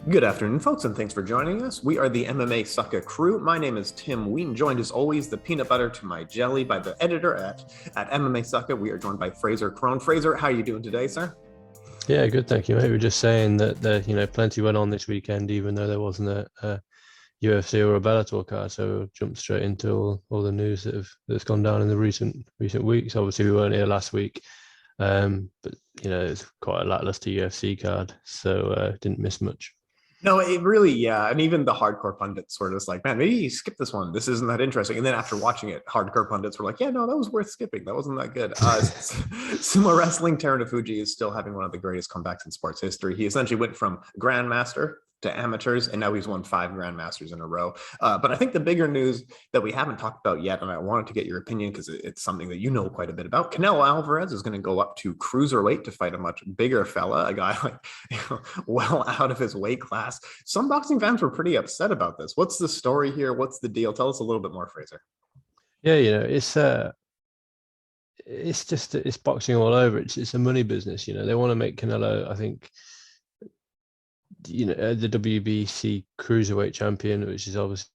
Good afternoon, folks, and thanks for joining us. We are the MMA Sucka Crew. My name is Tim Wheaton, joined as always, the peanut butter to my jelly by the editor at MMA Sucka. We are joined by Frazer Krohn. Frazer, how are you doing today, sir? Yeah, good, thank you, mate. We were just saying that plenty went on this weekend, even though there wasn't a UFC or a Bellator card. So we'll jump straight into all the news that's gone down in the recent weeks. Obviously, we weren't here last week, but it's quite a lackluster UFC card, so didn't miss much. No, it really, yeah. And even the hardcore pundits sort of was like, man, maybe you skip this one. This isn't that interesting. And then after watching it, hardcore pundits were like, yeah, no, that was worth skipping. That wasn't that good. Sumo Wrestling, Terunofuji is still having one of the greatest comebacks in sports history. He essentially went from grandmaster to amateurs, and now he's won 5 grandmasters in a row. But I think the bigger news that we haven't talked about yet, and I wanted to get your opinion because it's something that you know quite a bit about. Canelo Alvarez is going to go up to cruiserweight to fight a much bigger fella, a guy like well out of his weight class. Some boxing fans were pretty upset about this. What's the story here? What's the deal? Tell us a little bit more, Frazer. Yeah, it's just it's boxing all over. It's a money business. They want to make Canelo, I think, the WBC cruiserweight champion, which is obviously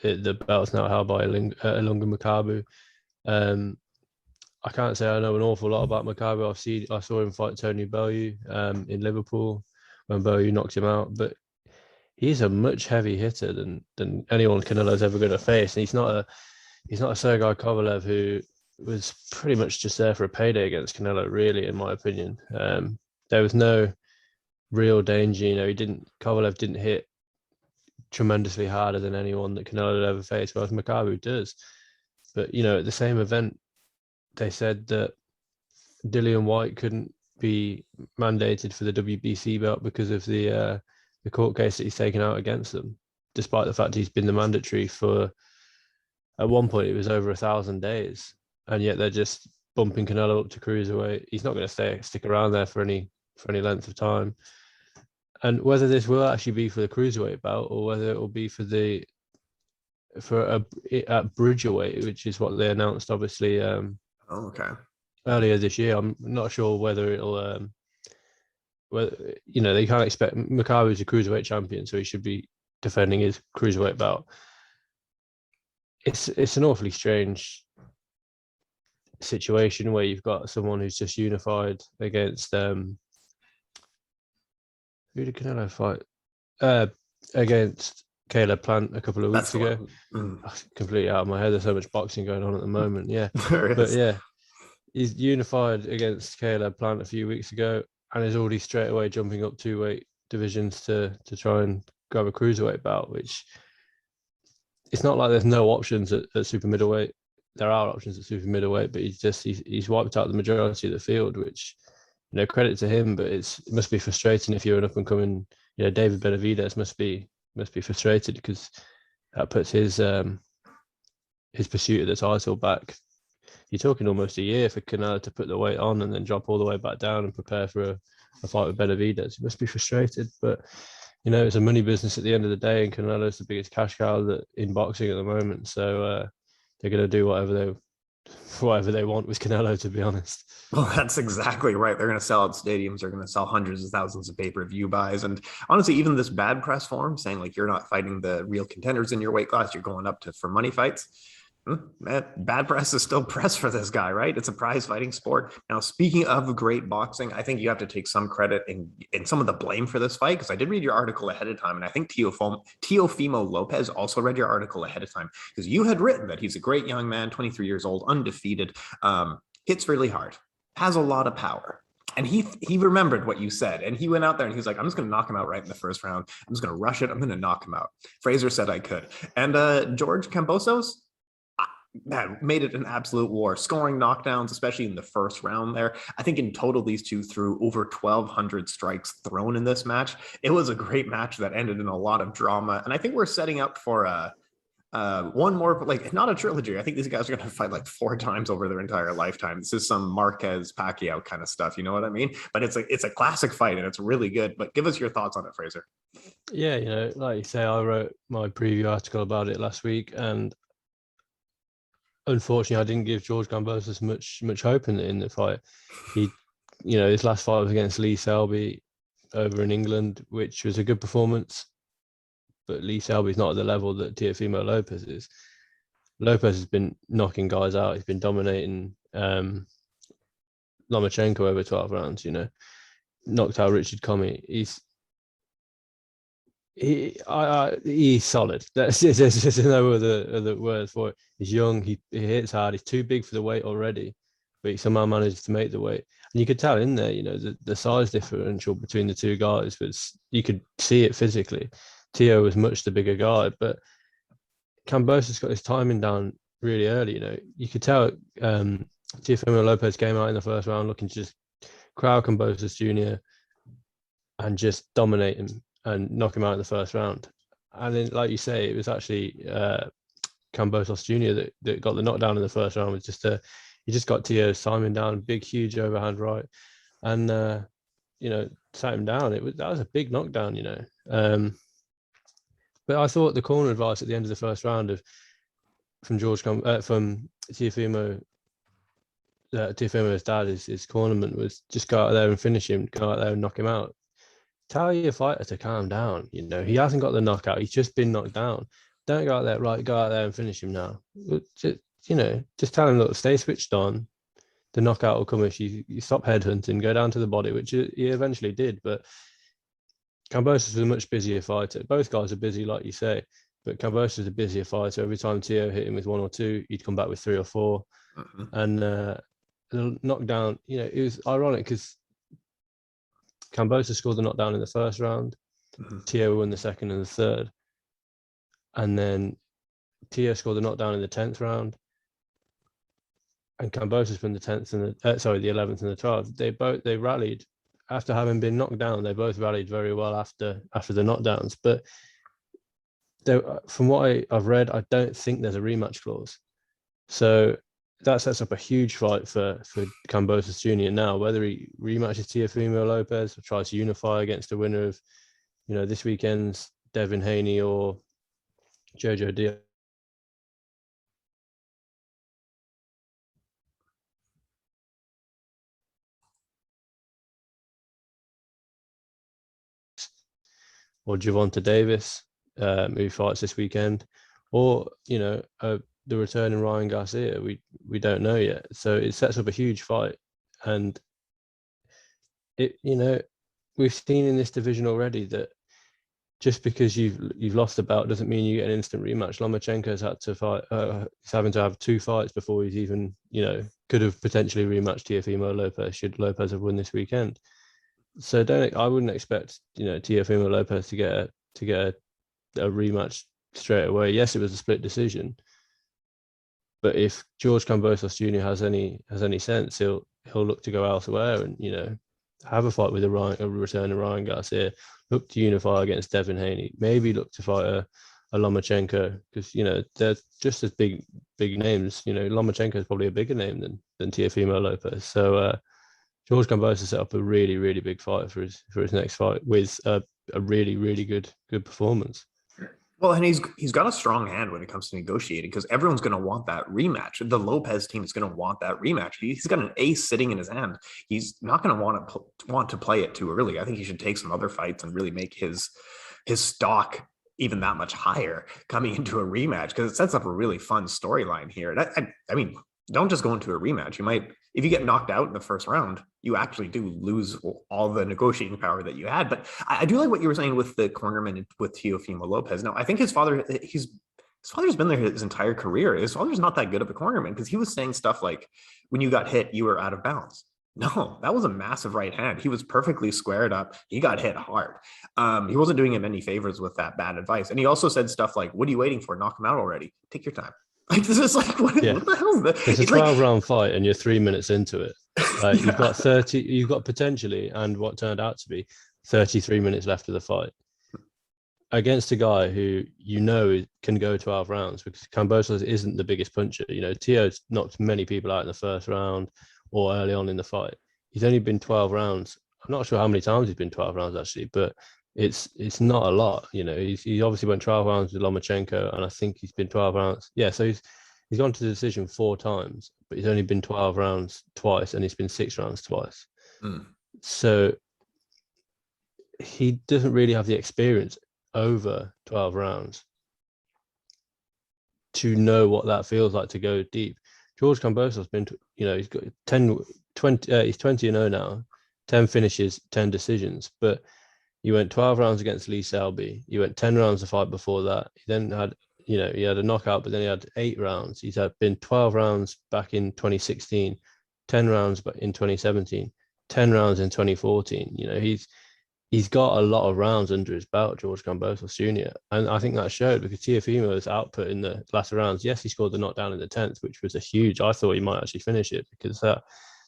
the belt's now held by Ilunga Makabu. I can't say I know an awful lot about Makabu. I saw him fight Tony Bellew in Liverpool when Bellew knocked him out, but he's a much heavy hitter than anyone Canelo's ever going to face. And he's not a Sergei Kovalev who was pretty much just there for a payday against Canelo, really, in my opinion. There was no real danger. Kovalev didn't hit tremendously harder than anyone that Canelo had ever faced, whereas Makabu does. But at the same event, they said that Dillian White couldn't be mandated for the WBC belt because of the court case that he's taken out against them, despite the fact he's been the mandatory for, at one point, it was over 1,000 days, and yet they're just bumping Canelo up to cruiserweight. He's not going to stick around there for any length of time. And whether this will actually be for the cruiserweight belt or whether it will be at bridgerweight, which is what they announced, obviously, Okay. earlier this year. I'm not sure whether it'll. They can't expect Makabu is a cruiserweight champion, so he should be defending his cruiserweight belt. It's an awfully strange situation where you've got someone who's just unified against who did Canelo fight? Against Caleb Plant a couple of weeks ago. Completely out of my head. There's so much boxing going on at the moment. Yeah, but yeah, he's unified against Caleb Plant a few weeks ago, and is already straight away jumping up 2 weight divisions to try and grab a cruiserweight belt. Which it's not like there's no options at super middleweight. There are options at super middleweight, but he's wiped out the majority of the field, which credit to him, but it must be frustrating if you're an up and coming. David Benavidez must be frustrated because that puts his pursuit of the title back. You're talking almost a year for Canelo to put the weight on and then drop all the way back down and prepare for a fight with Benavidez. He must be frustrated, but it's a money business at the end of the day, and Canelo's the biggest cash cow in boxing at the moment. So they're going to do whatever they want with Canelo, to be honest. Well, that's exactly right. They're going to sell out stadiums. They're going to sell hundreds of thousands of pay-per-view buys. And honestly, even this bad press form saying like you're not fighting the real contenders in your weight class, you're going up for money fights. Man, bad press is still press for this guy, right? It's a prize fighting sport. Now, speaking of great boxing, I think you have to take some credit in some of the blame for this fight, because I did read your article ahead of time, and I think Teofimo Lopez also read your article ahead of time, because you had written that he's a great young man, 23 years old, undefeated, hits really hard, has a lot of power. And he remembered what you said, and he went out there and he's like, I'm just going to knock him out right in the first round. I'm just going to rush it. I'm going to knock him out. Frazer said I could. And George Kambosos, that made it an absolute war, scoring knockdowns, especially in the first round there. I think in total, these two threw over 1,200 strikes thrown in this match. It was a great match that ended in a lot of drama. And I think we're setting up for one more, like, not a trilogy. I think these guys are going to fight like 4 times over their entire lifetime. This is some Marquez Pacquiao kind of stuff. You know what I mean? But it's a classic fight and it's really good. But give us your thoughts on it, Frazer. Yeah, like you say, I wrote my preview article about it last week, and unfortunately, I didn't give George Kambosos much hope in the fight. His last fight was against Lee Selby. over in England, which was a good performance. But Lee Selby's not at the level that Teofimo Lopez is. Lopez has been knocking guys out. He's been dominating Lomachenko over 12 rounds, you know. Knocked out Richard Comey. He's solid. There's no other words for it. He's young. He hits hard. He's too big for the weight already, but he somehow managed to make the weight. And you could tell in there, you know, the size differential between the two guys was, you could see it physically. Teo was much the bigger guy, but Kambosos got his timing down really early. You know, you could tell Teofimo Lopez came out in the first round looking to just crowd Kambosos Jr. and just dominate him and knock him out in the first round. And then, like you say, it was actually Kambosos Jr. that got the knockdown in the first round. It was just he just got Teo's timing down, big, huge overhand right, and you know, sat him down. That was a big knockdown, you know. But I thought the corner advice at the end of the first round from Teofimo. Teofimo's dad, his cornerman, was just go out there and finish him, go out there and knock him out. Tell your fighter to calm down. You know, he hasn't got the knockout. He's just been knocked down. Don't go out there, right, go out there and finish him now. Just, you know, just tell him, look, stay switched on. The knockout will come if you stop headhunting, go down to the body, which he eventually did. But Kambosos was a much busier fighter. Both guys are busy, like you say, but Kambosos is a busier fighter. Every time Teo hit him with 1 or 2, he'd come back with 3 or 4. And the knockdown, you know, it was ironic because Kambosos scored the knockdown in the first round. Teo won the second and the third. And then Teo scored the knockdown in the 10th round. And Kambosos won the 10th and the 11th and the 12th. They rallied after having been knocked down. They both rallied very well after the knockdowns. But from what I've read, I don't think there's a rematch clause. So that sets up a huge fight for Kambosos Jr. now, whether he rematches Teofimo Lopez or tries to unify against the winner of, you know, this weekend's Devin Haney or Jojo Diaz. Or Gervonta Davis, who fights this weekend, or, you know, the returning Ryan Garcia. We don't know yet, so it sets up a huge fight. And it, you know, we've seen in this division already that just because you've lost a bout doesn't mean you get an instant rematch. Lomachenko's had to fight. He's having to have 2 fights before he's even, you know, could have potentially rematched Teofimo Lopez should Lopez have won this weekend. So I wouldn't expect, you know, Teofimo Lopez to get a rematch straight away. Yes, it was a split decision, but if George Kambosos Jr. has any sense, he'll look to go elsewhere and, you know, have a fight with a returning Ryan Garcia, look to unify against Devin Haney, maybe look to fight a Lomachenko, because, you know, they're just as big names. You know, Lomachenko is probably a bigger name than Teofimo Lopez. So George Kambosos set up a really, really big fight for his next fight with a really, really good performance. Well, and he's got a strong hand when it comes to negotiating, because everyone's going to want that rematch. The Lopez team is going to want that rematch. He's got an ace sitting in his hand. He's not going to want to play it too early. I think he should take some other fights and really make his stock even that much higher coming into a rematch, because it sets up a really fun storyline here. And I mean, don't just go into a rematch. You might, if you get knocked out in the first round, you actually do lose all the negotiating power that you had. But I do like what you were saying with the cornerman with Teofimo Lopez. Now, I think his father's been there his entire career. His father's not that good of a cornerman, because he was saying stuff like, when you got hit, you were out of bounds. No, that was a massive right hand. He was perfectly squared up. He got hit hard. He wasn't doing him any favors with that bad advice. And he also said stuff like, what are you waiting for? Knock him out already. Take your time. Like, this is like, what the hell is this? It's a 12-round fight and you're 3 minutes into it. Like, you've got potentially, and what turned out to be 33 minutes left of the fight against a guy who, you know, can go 12 rounds, because Kambosos isn't the biggest puncher. You know, Teo's knocked many people out in the first round or early on in the fight. He's only been 12 rounds. I'm not sure how many times he's been 12 rounds actually, but it's not a lot. You know, he obviously went 12 rounds with Lomachenko, and I think he's been 12 rounds. Yeah, so he's gone to the decision 4 times, but he's only been 12 rounds twice, and he's been 6 rounds twice. So he doesn't really have the experience over 12 rounds to know what that feels like to go deep. George Kambosos has been, he's got 20, he's 20-0 now, 10 finishes, 10 decisions, but he went 12 rounds against Lee Selby. He went 10 rounds the fight before that. He then had, he had a knockout, but then he had 8 rounds. He's been 12 rounds back in 2016, 10 rounds in 2017, 10 rounds in 2014. He's got a lot of rounds under his belt, George Kambosos Jr. And I think that showed because Teofimo's output in the latter rounds, yes, he scored the knockdown in the 10th, which was I thought he might actually finish it because the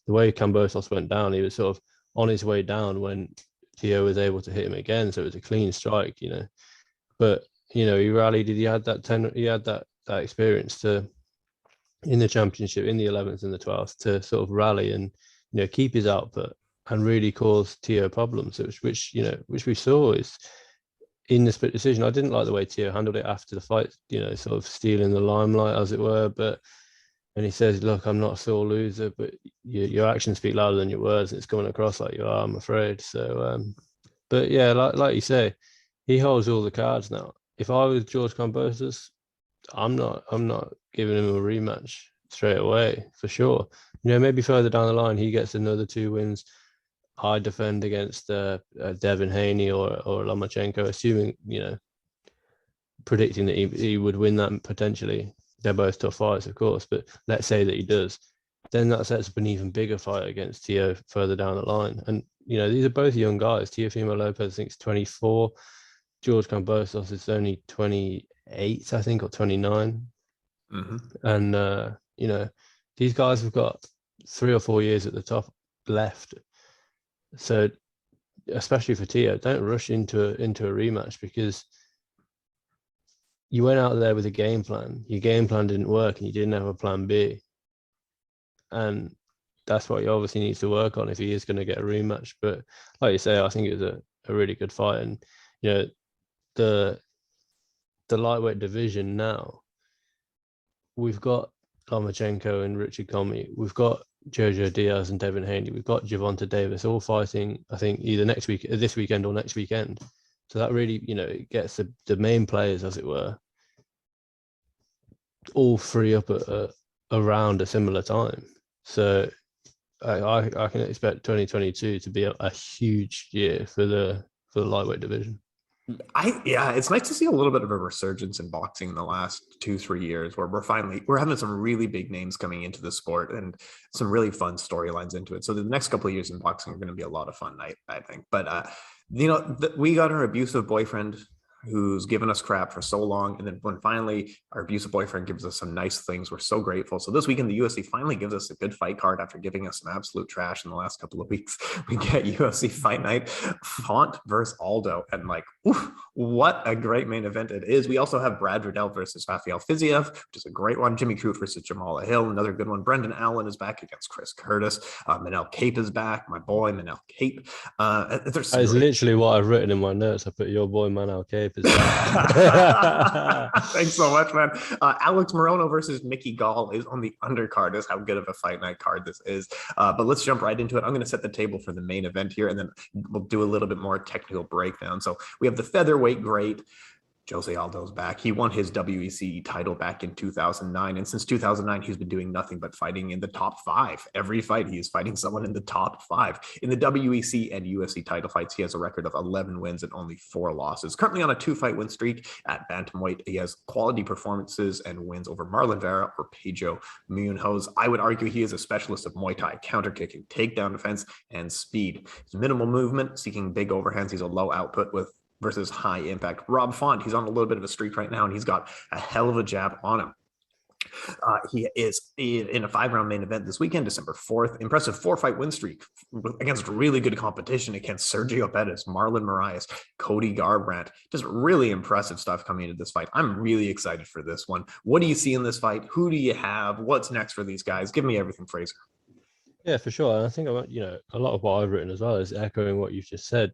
way Kambosos went down, he was sort of on his way down when Teo was able to hit him again. So it was a clean strike, But, he rallied, he had that experience in the championship, in the 11th and the 12th to sort of rally and, keep his output and really cause Teo problems, which we saw is in the split decision. I didn't like the way Teo handled it after the fight, sort of stealing the limelight, as it were. And he says, look, I'm not a sore loser, but your actions speak louder than your words, and it's coming across like you are, I'm afraid. So, but yeah, like you say, he holds all the cards now. If I was George Kambosos, I'm not giving him a rematch straight away, for sure. Maybe further down the line, he gets another 2 wins. I defend against Devin Haney or Lomachenko, assuming, predicting that he would win that potentially. They're both tough fights, of course, but let's say that he does. Then that sets up an even bigger fight against Teo further down the line. And, these are both young guys. Teofimo Lopez, I think, is 24. George Kambosos is only 28, I think, or 29. Mm-hmm. And, these guys have got 3 or 4 years at the top left. So, especially for Teo, don't rush into a rematch because you went out there with a game plan. Your game plan didn't work, and you didn't have a plan B. And that's what he obviously needs to work on if he is going to get a rematch. But like you say, I think it was a really good fight. And the lightweight division now, we've got Lomachenko and Richard Comey. We've got Jojo Diaz and Devin Haney. We've got Gervanta Davis all fighting, I think, either this weekend or next weekend. So that really, it gets the main players, as it were, all three up at around a similar time. So I can expect 2022 to be a huge year for the lightweight division. It's nice to see a little bit of a resurgence in boxing in the last 2-3 years where we're having some really big names coming into the sport and some really fun storylines into it. So the next couple of years in boxing are going to be a lot of fun, I think. But we got our abusive boyfriend who's given us crap for so long. And then when finally our abusive boyfriend gives us some nice things, we're so grateful. So this weekend, the UFC finally gives us a good fight card after giving us some absolute trash in the last couple of weeks. We get UFC Fight Night, Font versus Aldo. And what a great main event it is. We also have Brad Riddell versus Rafael Fiziev, which is a great one. Jimmy Crute versus Jamahal Hill, another good one. Brendan Allen is back against Chris Curtis. Manel Cape is back. My boy, Manel Cape. That is literally what I've written in my notes. I put your boy, Manel Cape. Thanks so much, man. Alex Morono versus Mickey Gall is on the undercard. Is how good of a fight night card this is. But let's jump right into it. I'm going to set the table for the main event here, and then we'll do a little bit more technical breakdown. So we have the featherweight great. Jose Aldo's back. He won his WEC title back in 2009. And since 2009, he's been doing nothing but fighting in the top 5. Every fight, he is fighting someone in the top 5. In the WEC and UFC title fights, he has a record of 11 wins and only 4 losses. Currently on a 2-fight win streak at bantamweight. He has quality performances and wins over Marlon Vera or Pedro Munhoz. I would argue he is a specialist of Muay Thai, counter-kicking, takedown defense, and speed. His minimal movement, seeking big overhands. He's a low output versus high impact. Rob Font, he's on a little bit of a streak right now, and he's got a hell of a jab on him. He is in a 5-round main event this weekend, December 4th. Impressive 4-fight win streak against really good competition against Sergio Pettis, Marlon Moraes, Cody Garbrandt. Just really impressive stuff coming into this fight. I'm really excited for this one. What do you see in this fight? Who do you have? What's next for these guys? Give me everything, Frazer. Yeah, for sure. And I think a lot of what I've written as well is echoing what you've just said.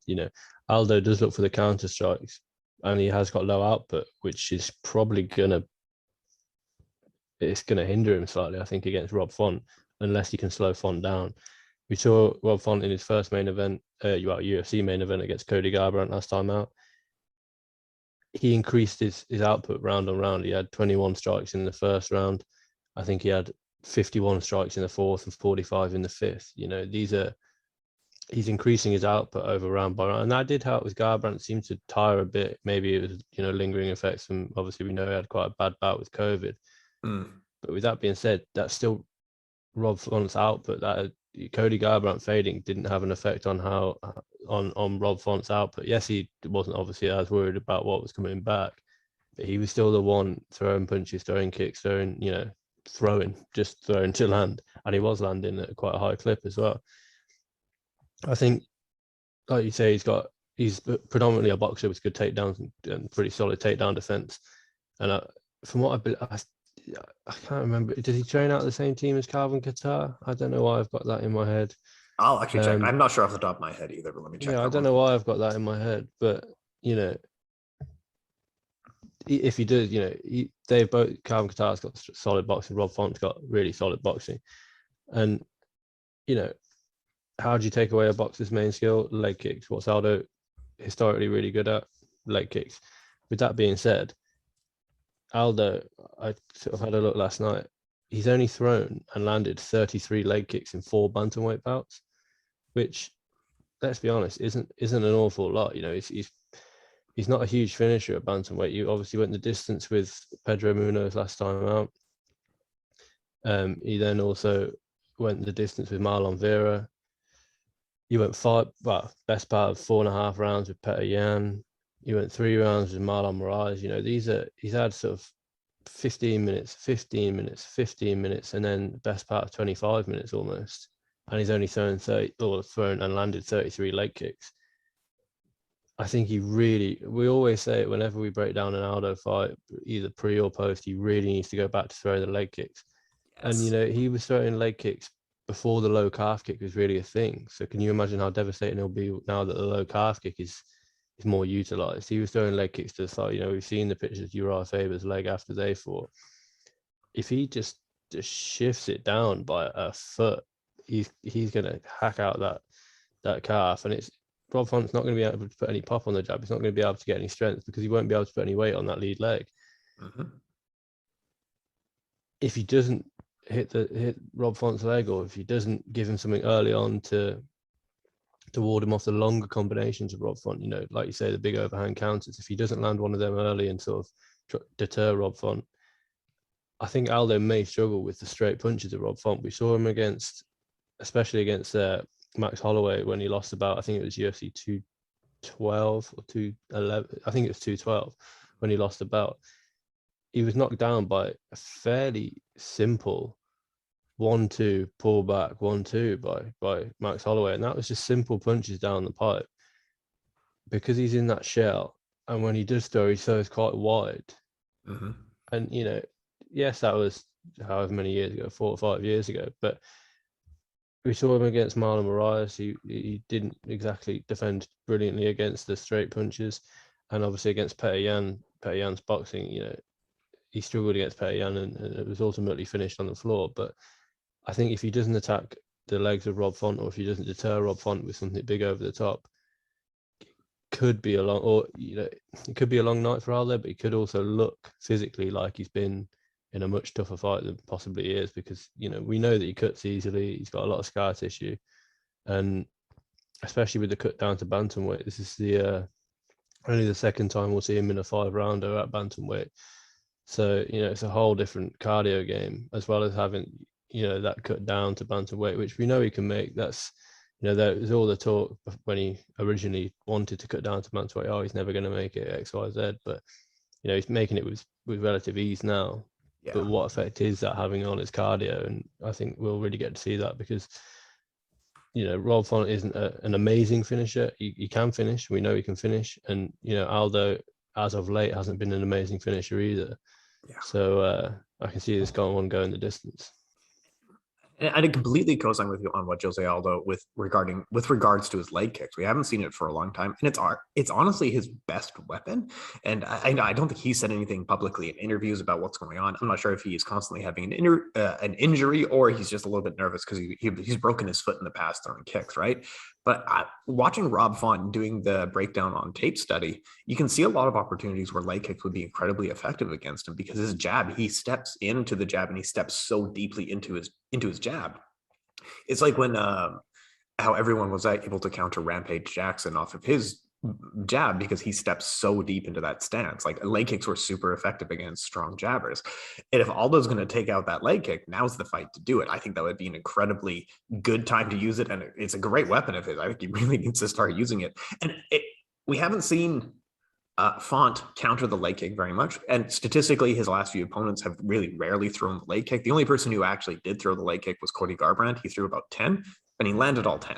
Aldo does look for the counter strikes, and he has got low output, which is probably gonna hinder him slightly, I think, against Rob Font, unless he can slow Font down. We saw Rob Font in his first main event, UFC main event against Cody Garbrandt last time out. He increased his output round on round. He had 21 strikes in the first round. I think he had 51 strikes in the fourth and 45 in the fifth. He's increasing his output over round by round. And that did help with Garbrandt. Seemed to tire a bit. Maybe it was, lingering effects from, obviously we know he had quite a bad bout with COVID. But with that being said, that's still Rob Font's output. That Cody Garbrandt fading didn't have an effect on on Rob Font's output. Yes, he wasn't obviously as worried about what was coming back, but he was still the one throwing punches, throwing kicks, throwing to land, and he was landing at quite a high clip as well. I think, like you say, he's predominantly a boxer with good takedowns and pretty solid takedown defense. And from what I can't remember, did he train out the same team as Calvin Kattar? I don't know why I've got that in my head. I'll actually check. I'm not sure off the top of my head either, but let me check. Yeah, I don't know why I've got that in my head, but if he does, they've both, Calvin Kattar's got solid boxing, Rob Font's got really solid boxing. And, how do you take away a boxer's main skill? Leg kicks. What's Aldo historically really good at? Leg kicks. With that being said, Aldo, I sort of had a look last night. He's only thrown and landed 33 leg kicks in 4 bantamweight bouts, which, let's be honest, isn't an awful lot. He's not a huge finisher at bantamweight. You obviously went the distance with Pedro Munoz last time out. He then also went the distance with Marlon Vera. You went best part of 4.5 rounds with Cheyanne. You went 3 rounds with Marlon Moraes. He's had sort of 15 minutes, and then best part of 25 minutes almost. And he's only thrown and landed 33 leg kicks. I think we always say it whenever we break down an Aldo fight, either pre or post, he really needs to go back to throw the leg kicks. Yes. And, he was throwing leg kicks before the low calf kick was really a thing. So can you imagine how devastating it'll be now that the low calf kick is more utilized? He was throwing leg kicks to the side. We've seen the pictures of Uriah Faber's leg after they fought. If he just shifts it down by a foot, he's going to hack out that calf. And Rob Font's not going to be able to put any pop on the jab. He's not going to be able to get any strength because he won't be able to put any weight on that lead leg. Mm-hmm. If he doesn't hit Rob Font's leg, or if he doesn't give him something early on to ward him off the longer combinations of Rob Font, like you say, the big overhand counters, if he doesn't land one of them early and sort of deter Rob Font, I think Aldo may struggle with the straight punches of Rob Font. We saw him especially against Max Holloway when he lost about, I think it was UFC 212 or 211. I think it was 212 when he lost the belt. He was knocked down by a fairly simple 1-2 pull back 1-2 by Max Holloway, and that was just simple punches down the pipe. Because he's in that shell, and when he does throw, he throws quite wide. Mm-hmm. And yes, that was however many years ago, 4 or 5 years ago, but we saw him against Marlon Moraes. He didn't exactly defend brilliantly against the straight punches, and obviously against Cheyanne's boxing, he struggled against Cheyanne and it was ultimately finished on the floor. But I think if he doesn't attack the legs of Rob Font, or if he doesn't deter Rob Font with something big over the top, it could be a long night for Aldo, but he could also look physically like he's been in a much tougher fight than possibly he is, because, we know that he cuts easily. He's got a lot of scar tissue, and especially with the cut down to bantamweight, this is only the second time we'll see him in a 5-rounder at bantamweight. So, it's a whole different cardio game, as well as having, that cut down to bantamweight, which we know he can make. That's, there was all the talk when he originally wanted to cut down to bantamweight, oh, he's never going to make it, X, Y, Z. But, he's making it with relative ease now. Yeah. But what effect is that having on his cardio? And I think we'll really get to see that, because, Rob Font isn't an amazing finisher. He can finish. We know he can finish. And, Aldo, as of late, hasn't been an amazing finisher either. Yeah. So I can see this going the distance. And I completely co-sign with you on what Jose Aldo with regards to his leg kicks. We haven't seen it for a long time, and it's honestly his best weapon. And I don't think he said anything publicly in interviews about what's going on. I'm not sure if he is constantly having an injury or he's just a little bit nervous because he's broken his foot in the past throwing kicks, right? But watching Rob Font doing the breakdown on tape study, you can see a lot of opportunities where leg kicks would be incredibly effective against him because his jab, he steps into the jab and he steps so deeply into his jab. It's like when how everyone was able to counter Rampage Jackson off of his jab because he steps so deep into that stance. Like leg kicks were super effective against strong jabbers. And if Aldo's going to take out that leg kick, now's the fight to do it. I think that would be an incredibly good time to use it. And it's a great weapon of his. I think he really needs to start using it. And we haven't seen Font counter the leg kick very much. And statistically, his last few opponents have really rarely thrown the leg kick. The only person who actually did throw the leg kick was Cody Garbrandt. He threw about 10 and he landed all 10.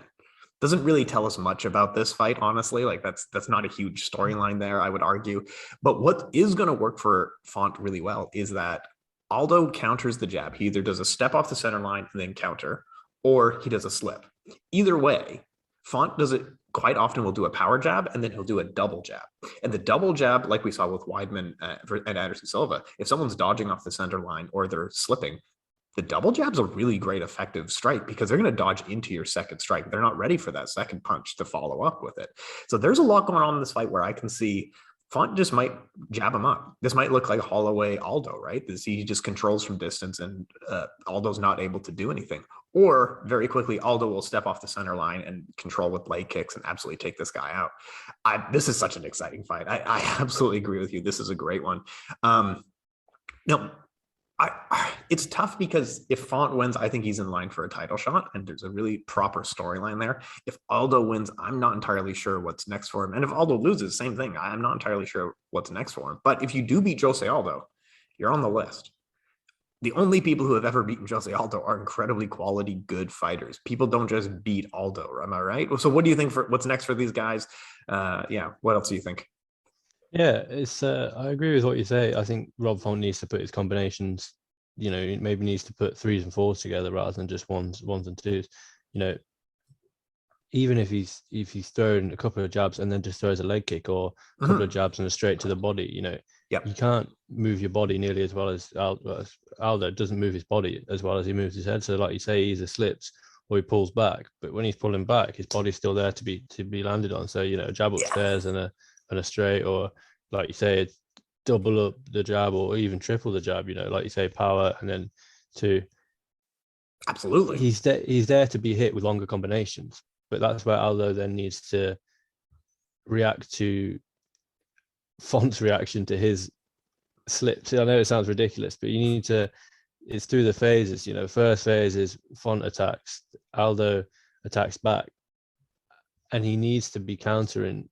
Doesn't really tell us much about this fight, honestly. Like that's not a huge storyline there, I would argue. But what is going to work for Font really well is that Aldo counters the jab. He either does a step off the center line and then counter, or he does a slip. Either way, Font does it quite often will do a power jab and then he'll do a double jab. And the double jab, like we saw with Weidman and Anderson Silva, if someone's dodging off the center line or they're slipping, the double jab's a really great effective strike because they're going to dodge into your second strike. They're not ready for that second punch to follow up with it. So there's a lot going on in this fight where I can see Font just might jab him up. This might look like Holloway Aldo, right? He just controls from distance and Aldo's not able to do anything. Or very quickly, Aldo will step off the center line and control with leg kicks and absolutely take this guy out. This is such an exciting fight. I absolutely agree with you. This is a great one. Now, it's tough because if Font wins, I think he's in line for a title shot, and there's a really proper storyline there. If Aldo wins, I'm not entirely sure what's next for him. And if Aldo loses, same thing. I'm not entirely sure what's next for him. But if you do beat Jose Aldo, you're on the list. The only people who have ever beaten Jose Aldo are incredibly quality, good fighters. People don't just beat Aldo. Am I right? So what do you think for what's next for these guys? What else do you think? Yeah, it's I agree with what you say. I think Rob Font needs to put his combinations, maybe needs to put 3s and 4s together rather than just ones and 2s. Even if he's thrown a couple of jabs and then just throws a leg kick or a couple of jabs and a straight to the body, you can't move your body nearly as well as Aldo doesn't move his body as well as he moves his head. So like you say, he either slips or he pulls back. But when he's pulling back, his body's still there to be landed on. So, a jab upstairs and a straight, or like you say, double up the jab or even triple the jab, like you say, power and then 2. Absolutely. He's there to be hit with longer combinations, but that's where Aldo then needs to react to Font's reaction to his slips. I know it sounds ridiculous, but it's through the phases. First phase is Font attacks, Aldo attacks back, and he needs to be countering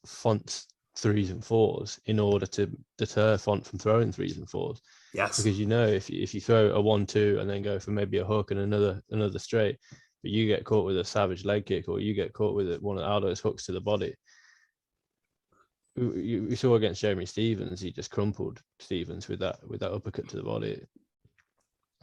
Font's 3s and 4s in order to deter Font from throwing 3s and 4s. Yes. Because if you throw a 1-2 and then go for maybe a hook and another straight, but you get caught with a savage leg kick or you get caught with one of Aldo's hooks to the body. We saw against Jeremy Stephens, he just crumpled Stephens with that uppercut to the body.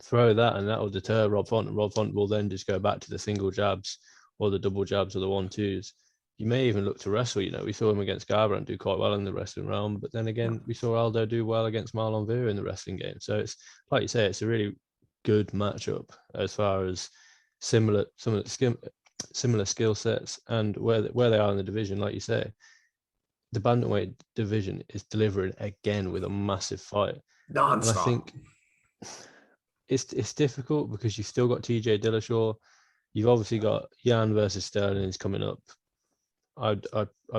Throw that and that will deter Rob Font, and Rob Font will then just go back to the single jabs or the double jabs or the 1-2s. You may even look to wrestle. We saw him against Garbrandt do quite well in the wrestling realm, but then again, we saw Aldo do well against Marlon Vera in the wrestling game. So it's like you say, it's a really good matchup as far as similar skill sets and where they are in the division. Like you say, the bantamweight division is delivering again with a massive fight. Non-stop. And I think it's difficult because you've still got TJ Dillashaw. You've obviously got Jan versus Sterling is coming up. I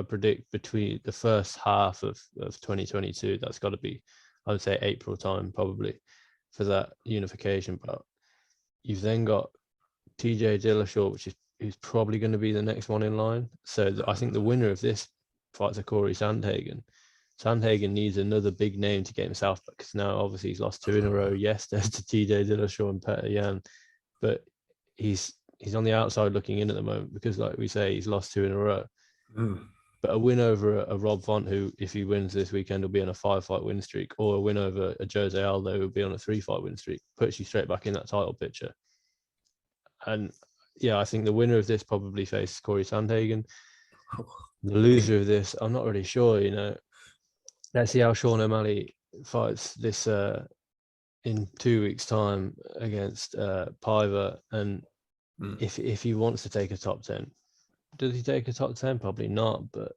predict between the first half of 2022, that's got to be, I would say, April time probably for that unification. But you've then got TJ Dillashaw, who's probably going to be the next one in line. So I think the winner of this fights Corey Sandhagen. Sandhagen needs another big name to get himself back because now obviously he's lost 2 in a row. Yes, there's to TJ Dillashaw and Petr Yan, but he's on the outside looking in at the moment because, like we say, he's lost 2 in a row. But a win over a Rob Font, who, if he wins this weekend, will be on a 5-fight win streak, or a win over a Jose Aldo, who will be on a 3-fight win streak, puts you straight back in that title picture. And yeah, I think the winner of this probably faces Corey Sandhagen. The loser of this, I'm not really sure. Let's see how Sean O'Malley fights this in 2 weeks' time against Piver, and if he wants to take a top 10, does he take a top 10? Probably not, but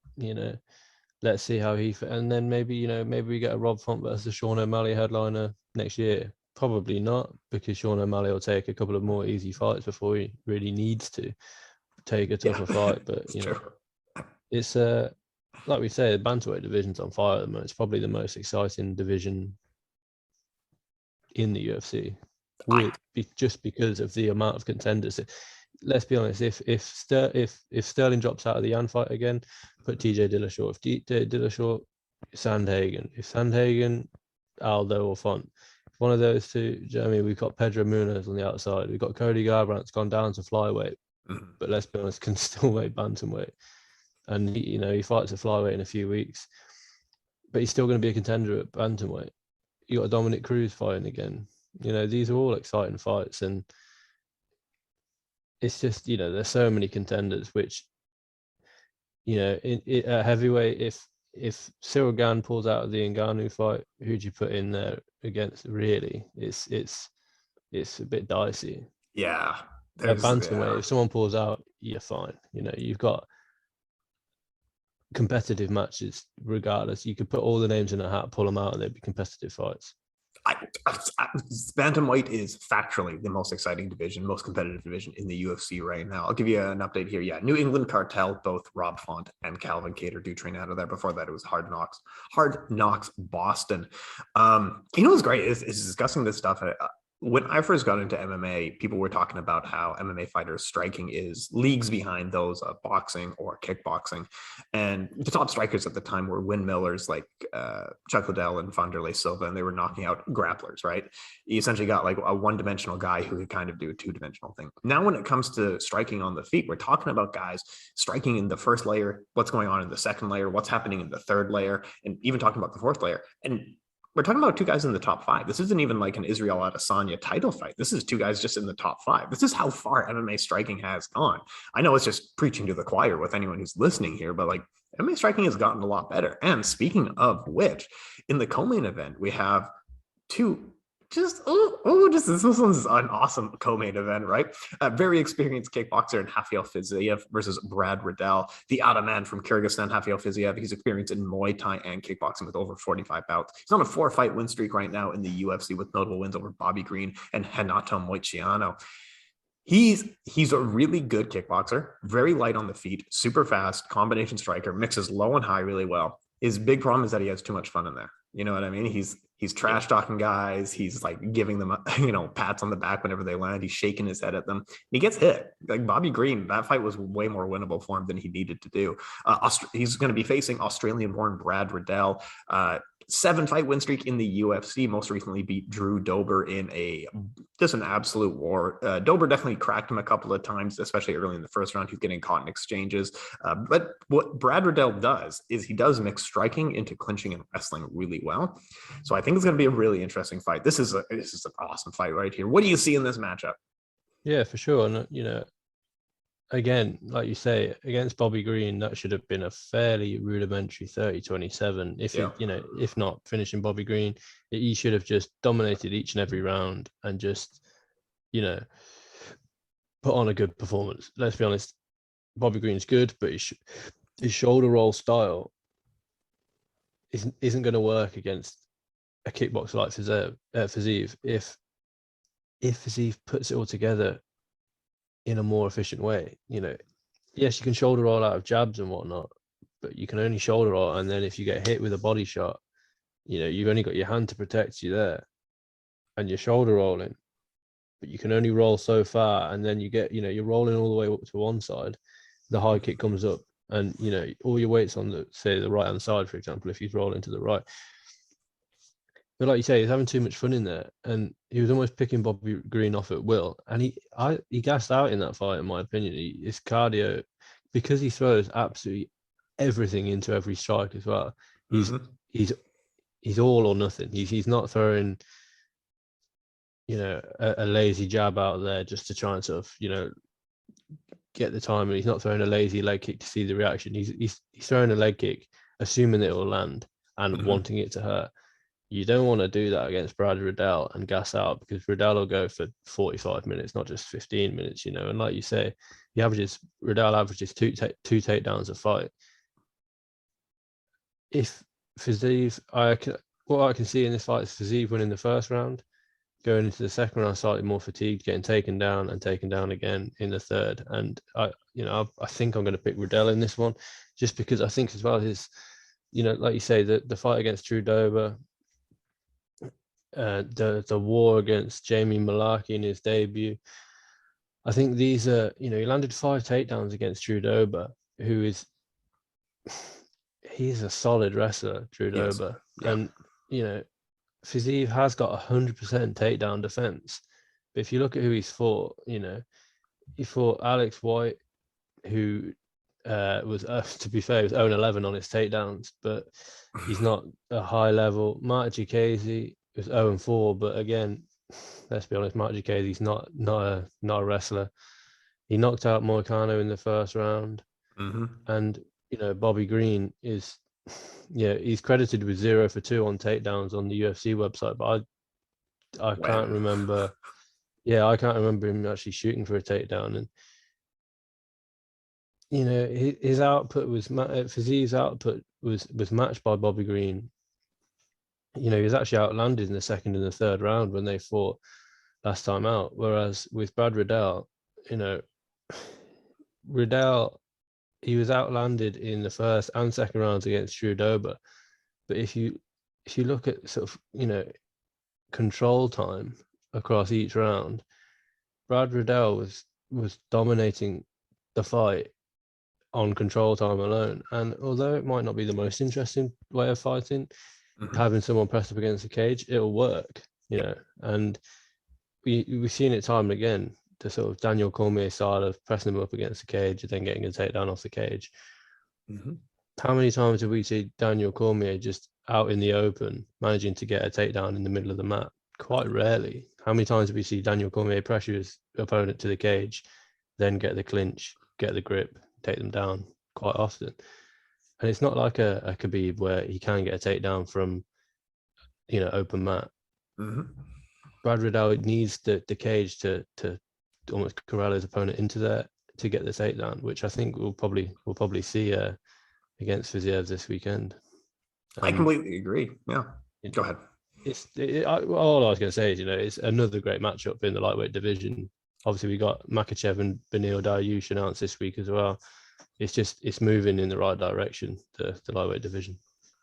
let's see how and then maybe we get a Rob Font versus Sean O'Malley headliner next year. Probably not, because Sean O'Malley will take a couple of more easy fights before he really needs to take a tougher fight. But it's like we say, the bantamweight division's on fire at the moment. It's probably the most exciting division in the UFC, just because of the amount of contenders. Let's be honest, if Sterling drops out of the Yan fight again, put TJ Dillashaw. If TJ Dillashaw, Sandhagen. If Sandhagen, Aldo or Font. If one of those two, we've got Pedro Munoz on the outside. We've got Cody Garbrandt's gone down to flyweight, but let's be honest, can still weigh bantamweight. And he fights at flyweight in a few weeks, but he's still going to be a contender at bantamweight. You got Dominic Cruz fighting again. These are all exciting fights, and it's just there's so many contenders. Which at heavyweight, if Cyril Gane pulls out of the Ngannou fight, who'd you put in there against? Really, it's a bit dicey. Yeah, at bantamweight, if someone pulls out, you're fine. You've got competitive matches regardless. You could put all the names in a hat, pull them out, and they'd be competitive fights. Bantamweight is factually the most exciting division, most competitive division in the UFC right now. I'll give you an update here. Yeah, New England Cartel, both Rob Font and Calvin Kattar do train out of there. Before that, it was Hard Knocks Boston. What's great is discussing this stuff. When I first got into MMA, people were talking about how MMA fighters striking is leagues behind those of boxing or kickboxing. And the top strikers at the time were windmillers like Chuck Liddell and Wanderlei Silva, and they were knocking out grapplers, right? You essentially got like a one-dimensional guy who could kind of do a two-dimensional thing. Now, when it comes to striking on the feet, we're talking about guys striking in the first layer, what's going on in the second layer, what's happening in the third layer, and even talking about the fourth layer. And we're talking about two guys in the top 5. This isn't even like an Israel Adesanya title fight. This is two guys just in the top 5. This is how far MMA striking has gone. I know it's just preaching to the choir with anyone who's listening here, but like MMA striking has gotten a lot better. And speaking of which, in the co-main event, we have two this one's an awesome co-main event, right? A very experienced kickboxer in Rafael Fiziev versus Brad Riddell, the Ataman from Kyrgyzstan. Rafael Fiziev, he's experienced in Muay Thai and kickboxing with over 45 bouts. He's on a 4-fight win streak right now in the UFC with notable wins over Bobby Green and Renato Moicano. He's a really good kickboxer, very light on the feet, super fast, combination striker, mixes low and high really well. His big problem is that he has too much fun in there. You know what I mean? He's trash talking guys. He's like giving them, pats on the back whenever they land. He's shaking his head at them. He gets hit. Like Bobby Green, that fight was way more winnable for him than he needed to do. He's going to be facing Australian-born Brad Riddell. 7-fight win streak in the UFC. Most recently beat Drew Dober in an absolute war. Dober definitely cracked him a couple of times, especially early in the first round. He's getting caught in exchanges. But what Brad Riddell does is he does mix striking into clinching and wrestling really well. So I think it's going to be a really interesting fight. This is an awesome fight right here. What do you see in this matchup? Yeah, for sure. And again, like you say, against Bobby Green, that should have been a fairly rudimentary 30-27. If not finishing Bobby Green, he should have just dominated each and every round and just, put on a good performance. Let's be honest, Bobby Green's good, but his shoulder roll style isn't going to work against a kickboxer like Fiziev. If Fiziev puts it all together in a more efficient way, yes, you can shoulder roll out of jabs and whatnot, but you can only shoulder roll, and then if you get hit with a body shot, you've only got your hand to protect you there, and you're shoulder rolling, but you can only roll so far, and then you get, you're rolling all the way up to one side, the high kick comes up, and all your weight's on the right hand side, for example, if he's rolling to the right. But like you say, he's having too much fun in there, and he was almost picking Bobby Green off at will. And he gassed out in that fight, in my opinion. His cardio, because he throws absolutely everything into every strike as well. He's all or nothing. He's not throwing, a lazy jab out there just to try and sort of, get the time. And he's not throwing a lazy leg kick to see the reaction. He's throwing a leg kick, assuming that it will land and wanting it to hurt. You don't want to do that against Brad Riddell and gas out, because Riddell will go for 45 minutes, not just 15 minutes, And like you say, Riddell averages two takedowns a fight. If Fiziev, what I can see in this fight is Fiziev winning the first round, going into the second round slightly more fatigued, getting taken down again in the third. And I think I'm going to pick Riddell in this one, just because I think as well his, like you say, the fight against Trudeau, the war against Jamie Malarkey in his debut. I think these are, he landed 5 takedowns against Trudeau, who is, he's a solid wrestler, Trudeau. Yes. Yeah. And, Fiziev has got 100% takedown defense. But if you look at who he's fought, he fought Alex White, who was, to be fair, was 0-11 on his takedowns, but he's not a high level. Mark Giacchese was 0-4, but again, let's be honest, Mark Giacchese's not a wrestler. He knocked out Moicano in the first round, and Bobby Green is, he's credited with 0 for 2 on takedowns on the UFC website, but I can't remember. Yeah, I can't remember him actually shooting for a takedown. And his output was, Fiziev's output was matched by Bobby Green. He was actually outlanded in the second and the third round when they fought last time out. Whereas with Brad Riddell, Riddell, he was outlanded in the first and second rounds against Trudeau. But if you look at sort of, control time across each round, Brad Riddell was dominating the fight on control time alone. And although it might not be the most interesting way of fighting, having someone pressed up against the cage, it'll work, and we've seen it time and again, the sort of Daniel Cormier style of pressing him up against the cage and then getting a takedown off the cage. How many times have we seen Daniel Cormier just out in the open managing to get a takedown in the middle of the mat? Quite rarely. How many times have we seen Daniel Cormier pressure his opponent to the cage, then get the clinch, get the grip, take them down? Quite often. And it's not like a Khabib where he can get a takedown from, open mat. Brad Riddell needs the cage to almost corral his opponent into there to get the takedown, which I think we'll probably see against Fiziev this weekend. I completely agree. Yeah, go ahead. All I was going to say is, it's another great matchup in the lightweight division. Obviously, we got Makhachev and Beneil Dariush announced this week as well. It's moving in the right direction, the lightweight division.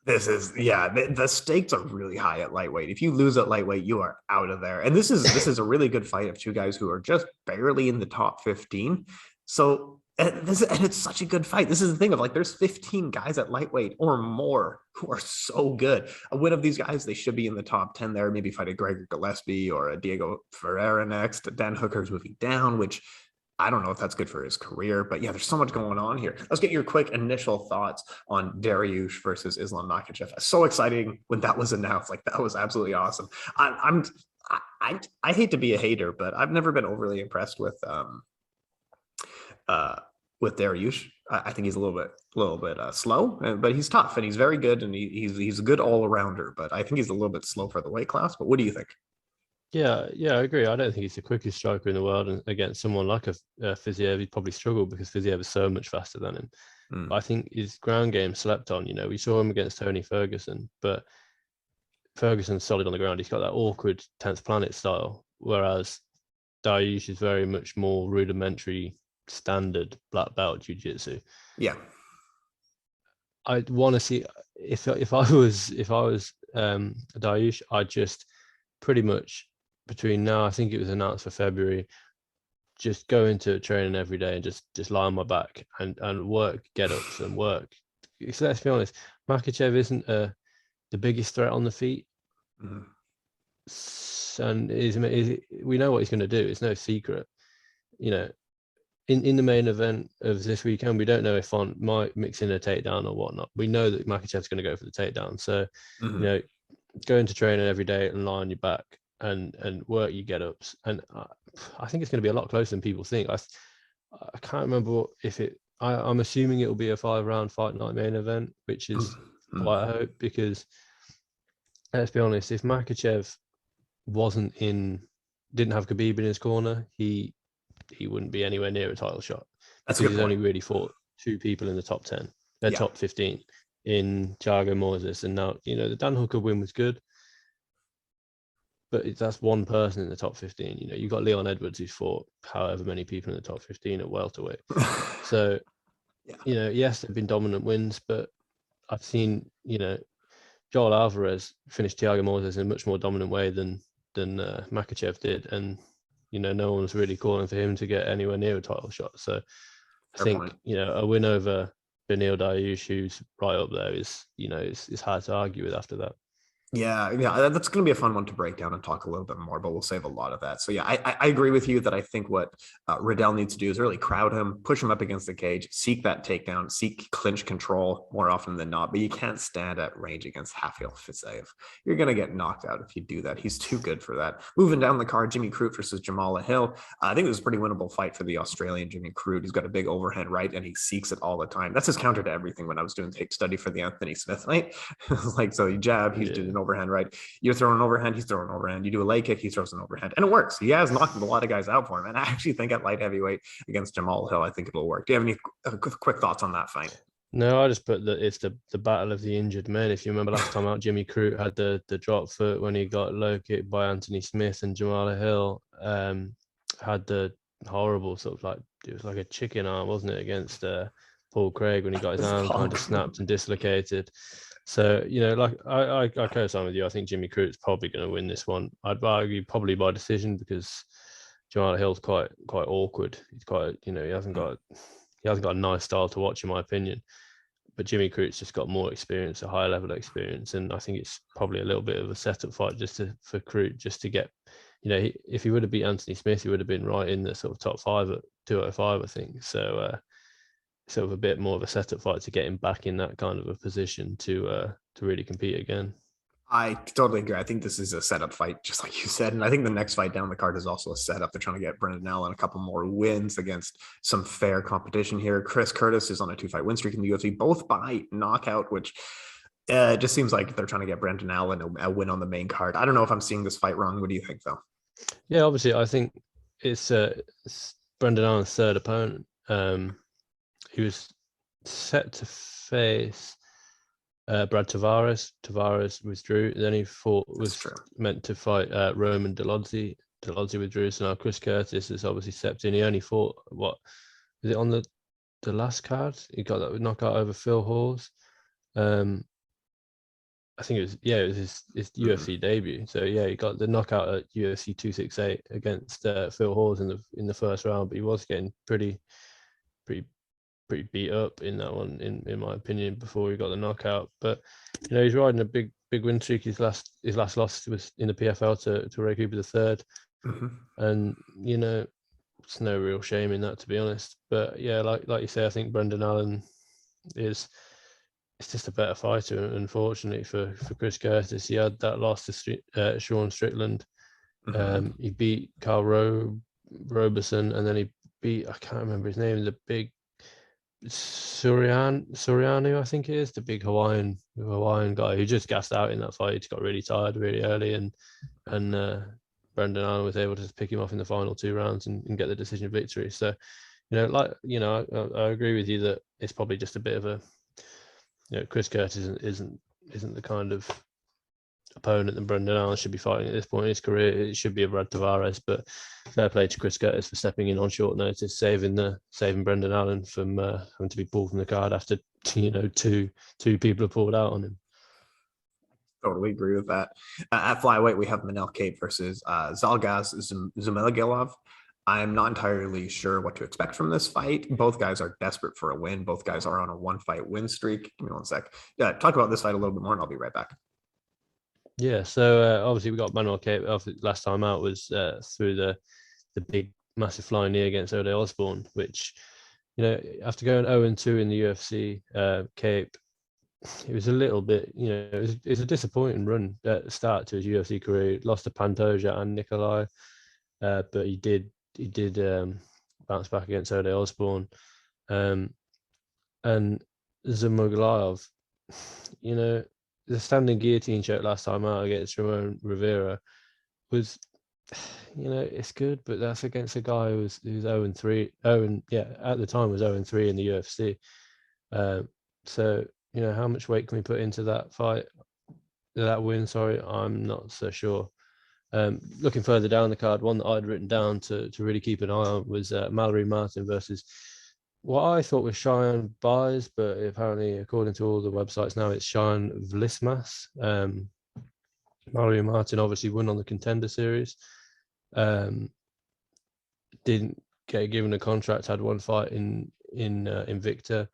This is, the stakes are really high at lightweight. If you lose at lightweight, you are out of there. And this is a really good fight of 2 guys who are just barely in the top 15. So, and it's such a good fight. This is the thing of, like, there's 15 guys at lightweight or more who are so good. A win of these guys, they should be in the top 10 there. Maybe fight a Gregor Gillespie or a Diego Ferreira next. Dan Hooker's moving down, which I don't know if that's good for his career, but yeah, there's so much going on here. Let's get your quick initial thoughts on Dariush versus Islam Makhachev. So exciting when that was announced. Like, that was absolutely awesome. I hate to be a hater, but I've never been overly impressed with Dariush. I think he's a little bit slow, but he's tough and he's very good, and he's a good all-arounder. But I think he's a little bit slow for the weight class. But what do you think? Yeah, I agree. I don't think he's the quickest striker in the world, and against someone like a Fiziev, he'd probably struggle because Fiziev is so much faster than him. But I think his ground game slept on. We saw him against Tony Ferguson, but Ferguson's solid on the ground. He's got that awkward 10th planet style, whereas Dariush is very much more rudimentary, standard black belt jiu-jitsu. Yeah, I'd want to see if I was Dariush, I'd just pretty much between now, I think it was announced for February, just go into training every day and just lie on my back and work get-ups and work. So let's be honest, Makhachev isn't the biggest threat on the feet. And we know what he's going to do. It's no secret. In the main event of this weekend, we don't know if Font might mix in a takedown or whatnot. We know that Makhachev's going to go for the takedown. So, go into training every day and lie on your back and work your get-ups. And I think it's going to be a lot closer than people think. I can't remember if it. I'm assuming it will be a 5-round fight night main event, which is what I hope, because let's be honest, if Makhachev didn't have Khabib in his corner, he wouldn't be anywhere near a title shot. That's because he's only really fought 2 people in the top 10, top 15 in Thiago Moises, and now the Dan Hooker win was good, but that's one person in the top 15. You've got Leon Edwards, who's fought however many people in the top 15 at welterweight. So, yes, they've been dominant wins, but I've seen, Joel Alvarez finished Thiago Moises in a much more dominant way than Makhachev did, and no one was really calling for him to get anywhere near a title shot. So I think a win over Beneil Dariush, who's right up there, is it's hard to argue with after that. Yeah, that's going to be a fun one to break down and talk a little bit more, but we'll save a lot of that. So, I agree with you that I think what Riddell needs to do is really crowd him, push him up against the cage, seek that takedown, seek clinch control more often than not, but you can't stand at range against Rafael Fiziev. You're going to get knocked out if you do that. He's too good for that. Moving down the card, Jimmy Crute versus Jamahal. I think it was a pretty winnable fight for the Australian Jimmy Crute. He's got a big overhand right, and he seeks it all the time. That's his counter to everything when I was doing tape study for the Anthony Smith fight. Like, so you jab, he's doing overhand right. You're throwing an overhand, he's throwing an overhand. You do a leg kick, he throws an overhand, and it works. He has knocked a lot of guys out for him, and I actually think at light heavyweight against Jamahal, I think it'll work. Do you have any quick thoughts on that fight? No, I just put that it's the battle of the injured men. If you remember last time out, Jimmy Crute had the drop foot when he got low kicked by Anthony Smith, and Jamahal had the horrible sort of it was like a chicken arm, wasn't it, against Paul Craig when he got his arm kind of snapped and dislocated. So, I co-sign with you. I think Jimmy Crute's probably going to win this one. I'd argue probably by decision, because Jamahal Hill's quite awkward. He's quite, he hasn't got a nice style to watch, in my opinion. But Jimmy Crute's just got more experience, a higher level experience, and I think it's probably a little bit of a setup fight for Crute, just to get, if he would have beat Anthony Smith, he would have been right in the sort of top 5 at 205, I think. So sort of a bit more of a setup fight to get him back in that kind of a position to really compete again. I totally agree. I think this is a setup fight, just like you said. And I think the next fight down the card is also a setup. They're trying to get Brendan Allen a couple more wins against some fair competition here. Chris Curtis is on a 2-fight win streak in the UFC, both by knockout, which just seems like they're trying to get Brendan Allen a win on the main card. I don't know if I'm seeing this fight wrong. What do you think, though? Yeah, obviously, I think it's Brendan Allen's third opponent. He was set to face Brad Tavares. Tavares withdrew. Then he meant to fight Roman Dolodzi. Dolodzi withdrew. So now Chris Curtis has obviously stepped in. He only fought, was it on the last card? He got that knockout over Phil Hawes. I think it was his UFC debut. So he got the knockout at UFC 268 against Phil Hawes in the first round, but he was getting pretty beat up in that one, in my opinion, before he got the knockout. But he's riding a big win streak. His last loss was in the PFL to Ray Cooper III, and it's no real shame in that, to be honest. But like you say, I think Brendan Allen is just a better fighter. Unfortunately for Chris Curtis, he had that loss to Sean Strickland. He beat Carl Roberson, and then he beat, I can't remember his name, the big Soriano, I think it is, the big Hawaiian guy who just gassed out in that fight. He got really tired really early, and Brendan Allen was able to pick him off in the final 2 rounds and get the decision victory. So, I agree with you that it's probably just a bit of a, Chris Curtis isn't the kind of opponent that Brendan Allen should be fighting at this point in his career. It should be a Brad Tavares, but fair play to Chris Curtis for stepping in on short notice, saving Brendan Allen from having to be pulled from the card after two people have pulled out on him. Totally agree with that. At flyweight, we have Manel Kape versus Zhalgas Zhumagulov. I'm not entirely sure what to expect from this fight. Both guys are desperate for a win. Both guys are on a 1-fight win streak. Give me one sec. Yeah, talk about this fight a little bit more, and I'll be right back. Yeah, so obviously we got Manel Kape. Last time out was through the big, massive flying knee against Ode Osborne, which, after going 0-2 in the UFC, Kape it was a little bit, it was a disappointing run at the start to his UFC career. Lost to Pantoja and Nikolai, but he did bounce back against Ode Osborne, and Zhumagulayev. The standing guillotine choke last time out against Ramon Rivera was, it's good, but that's against a guy who's 0-3. At the time was 0-3 in the UFC. So how much weight can we put into that win? Sorry, I'm not so sure. Looking further down the card, one that I'd written down to really keep an eye on was Mallory Martin versus what I thought was Cheyanne Buys, but apparently, according to all the websites now, it's Cheyanne Vlismas. Mallory Martin obviously won on the Contender Series. Didn't get given a contract, had one fight in Invicta,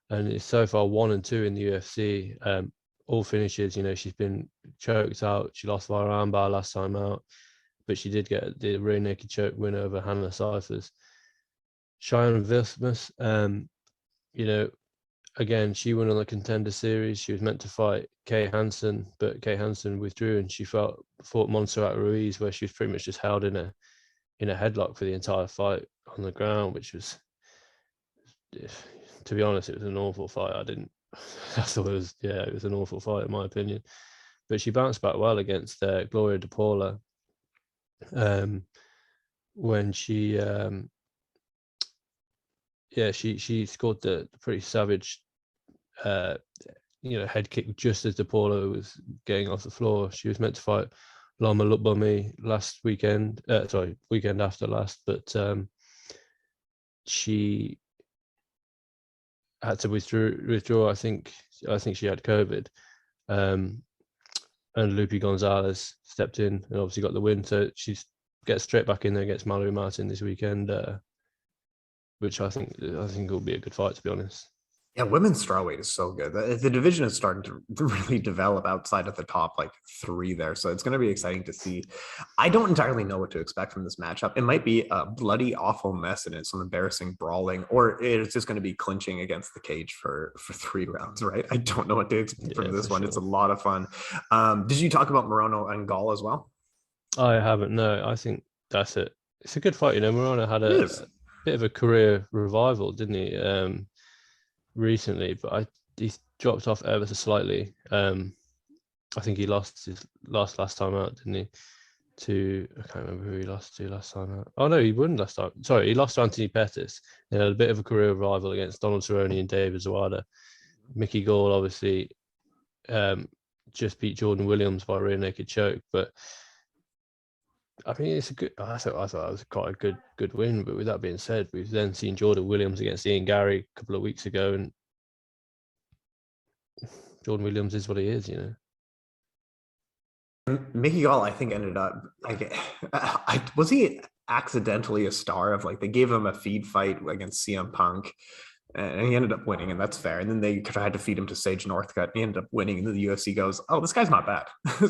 and it's so far 1-2 in the UFC. All finishes, she's been choked out. She lost via armbar last time out, but she did get the rear naked choke win over Hannah Cyphers. Cheyanne Vlismas, again, she won on the Contender Series. She was meant to fight Kay Hansen, but Kay Hansen withdrew, and she fought Montserrat Ruiz, where she was pretty much just held in a headlock for the entire fight on the ground, which was, to be honest, it was an awful fight. I thought it was an awful fight in my opinion. But she bounced back well against Gloria De Paula when she scored the pretty savage head kick just as De Paula was getting off the floor. She was meant to fight Lama Lukbami last weekend, weekend after last, but she had to withdraw. I think she had COVID, and Lupi Gonzalez stepped in and obviously got the win. So she gets straight back in there against Mallory Martin this weekend, which I think will be a good fight, to be honest. Yeah, women's strawweight is so good. The division is starting to really develop outside of the top three there. So it's going to be exciting to see. I don't entirely know what to expect from this matchup. It might be a bloody, awful mess and it's some embarrassing brawling, or it's just going to be clinching against the cage for 3 rounds, right? I don't know what to expect from this one. Sure. It's a lot of fun. Did you talk about Morono and Gall as well? I haven't. No, I think that's it. It's a good fight. Morono had a bit of a career revival, didn't he? Recently, but he dropped off ever so slightly. I think he lost his last time out, didn't he? I can't remember who he lost to last time out. Oh no, he won last time. Sorry, he lost to Anthony Pettis. He had a bit of a career revival against Donald Cerrone and David Zawada. Mickey Gall obviously just beat Jordan Williams by a rear naked choke, but I mean, it's a good. I thought that was quite a good win. But with that being said, we've then seen Jordan Williams against Ian Gary a couple of weeks ago, and Jordan Williams is what he is, Mickey Gall, I think, ended up was he accidentally a star of they gave him a feed fight against CM Punk. And he ended up winning, and that's fair. And then they tried to feed him to Sage Northcutt, and he ended up winning. And then the UFC goes, "Oh, this guy's not bad."